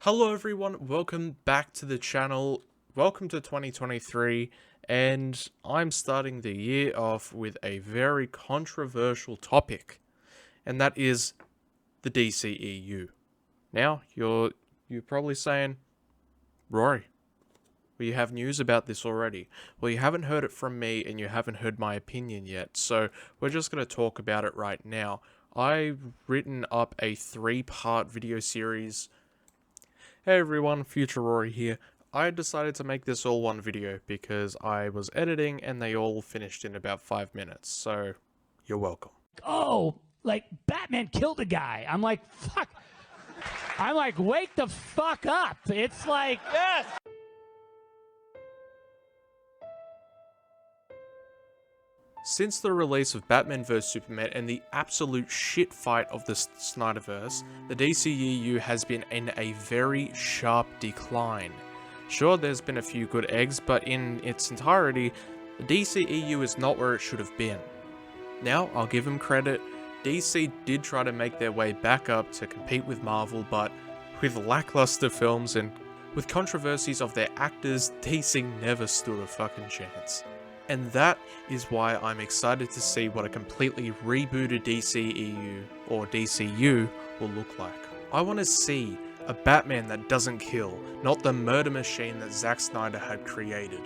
Hello everyone, welcome back to the channel, welcome to 2023, and I'm starting the year off with a very controversial topic, and that is the DCEU. Now, you're probably saying, Rory, well, you have news about this already. Well, you haven't heard it from me, and you haven't heard my opinion yet, so we're just going to talk about it right now. I've written up a 3-part video series. Hey everyone, Future Rory here. I decided to make this all one video because I was editing and they all finished in about 5 minutes, so you're welcome. Oh, like Batman killed a guy. I'm like, fuck. I'm like, wake the fuck up. It's like, yes. Since the release of Batman vs Superman and the absolute shit fight of the Snyderverse, the DCEU has been in a very sharp decline. Sure, there's been a few good eggs, but in its entirety, the DCEU is not where it should have been. Now, I'll give them credit, DC did try to make their way back up to compete with Marvel, but with lackluster films and with controversies of their actors, DC never stood a fucking chance. And that is why I'm excited to see what a completely rebooted DCEU, or DCU, will look like. I want to see a Batman that doesn't kill, not the murder machine that Zack Snyder had created.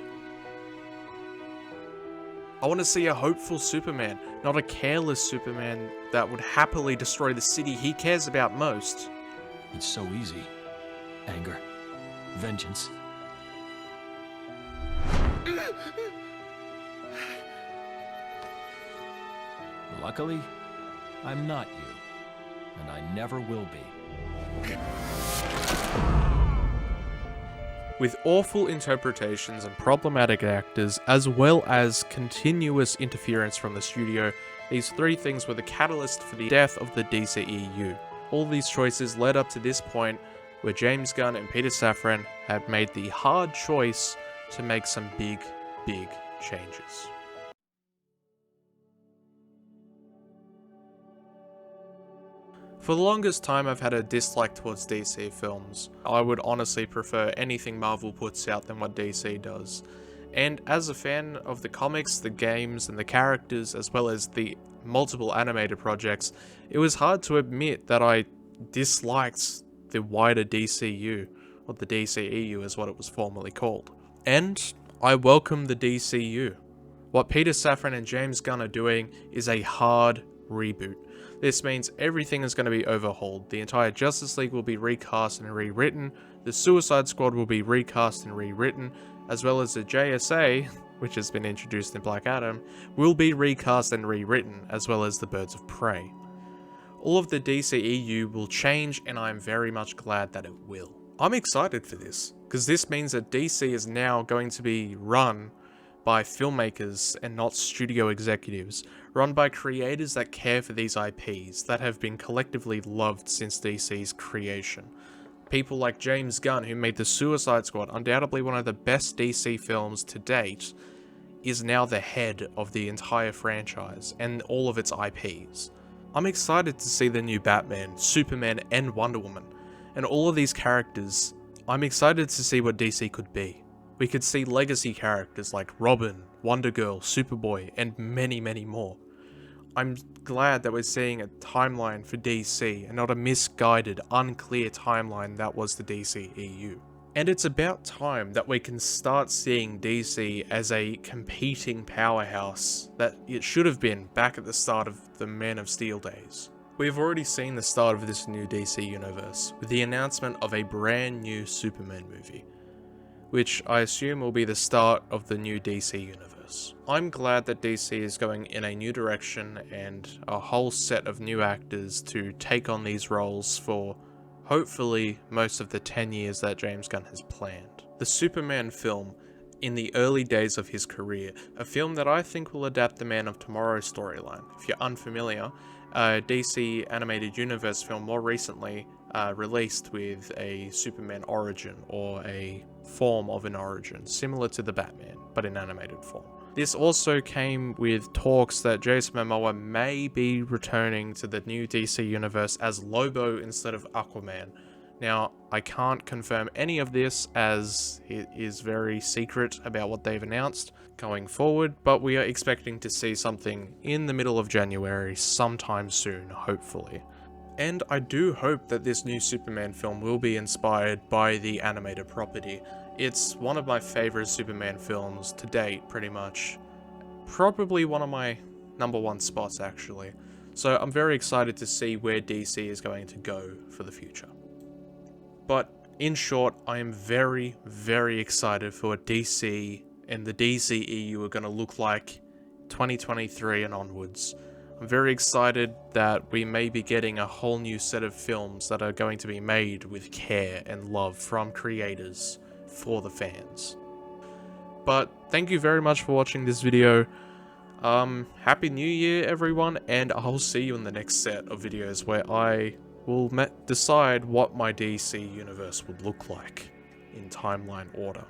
I want to see a hopeful Superman, not a careless Superman that would happily destroy the city he cares about most. It's so easy. Anger. Vengeance. Luckily, I'm not you, and I never will be. With awful interpretations and problematic actors, as well as continuous interference from the studio, these 3 things were the catalyst for the death of the DCEU. All these choices led up to this point where James Gunn and Peter Safran had made the hard choice to make some big changes. For the longest time, I've had a dislike towards DC films. I would honestly prefer anything Marvel puts out than what DC does. And as a fan of the comics, the games, and the characters, as well as the multiple animated projects, it was hard to admit that I disliked the wider DCU, or the DCEU is what it was formerly called. And I welcome the DCU. What Peter Safran and James Gunn are doing is a hard reboot. This means everything is going to be overhauled. The entire Justice League will be recast and rewritten, the Suicide Squad will be recast and rewritten, as well as the JSA, which has been introduced in Black Adam, will be recast and rewritten, as well as the Birds of Prey. All of the DCEU will change, and I am very much glad that it will. I'm excited for this, because this means that DC is now going to be run by filmmakers and not studio executives, run by creators that care for these IPs that have been collectively loved since DC's creation. People like James Gunn, who made the Suicide Squad, undoubtedly one of the best DC films to date, is now the head of the entire franchise and all of its IPs. I'm excited to see the new Batman, Superman, and Wonder Woman, and all of these characters. I'm excited to see what DC could be. We could see legacy characters like Robin, Wonder Girl, Superboy, and many more. I'm glad that we're seeing a timeline for DC and not a misguided, unclear timeline that was the DCEU. And it's about time that we can start seeing DC as a competing powerhouse that it should have been back at the start of the Man of Steel days. We've already seen the start of this new DC universe with the announcement of a brand new Superman movie, which I assume will be the start of the new DC universe. I'm glad that DC is going in a new direction and a whole set of new actors to take on these roles for, hopefully, most of the 10 years that James Gunn has planned. The Superman film, in the early days of his career, a film that I think will adapt the Man of Tomorrow storyline. If you're unfamiliar, a DC animated universe film more recently released with a Superman origin, or a form of an origin, similar to the Batman, but in animated form. This also came with talks that Jason Momoa may be returning to the new DC universe as Lobo instead of Aquaman, Now, I can't confirm any of this as it is very secret about what they've announced going forward, but we are expecting to see something in the middle of January sometime soon, hopefully. And I do hope that this new Superman film will be inspired by the animated property. It's one of my favorite Superman films to date, pretty much. Probably one of my #1 spots, actually. So I'm very excited to see where DC is going to go for the future. But in short, I am very, very excited for what DC and the DCEU are going to look like 2023 and onwards. I'm very excited that we may be getting a whole new set of films that are going to be made with care and love from creators for the fans. But thank you very much for watching this video. Happy New Year, everyone, and I'll see you in the next set of videos where I will decide what my DC universe would look like in timeline order.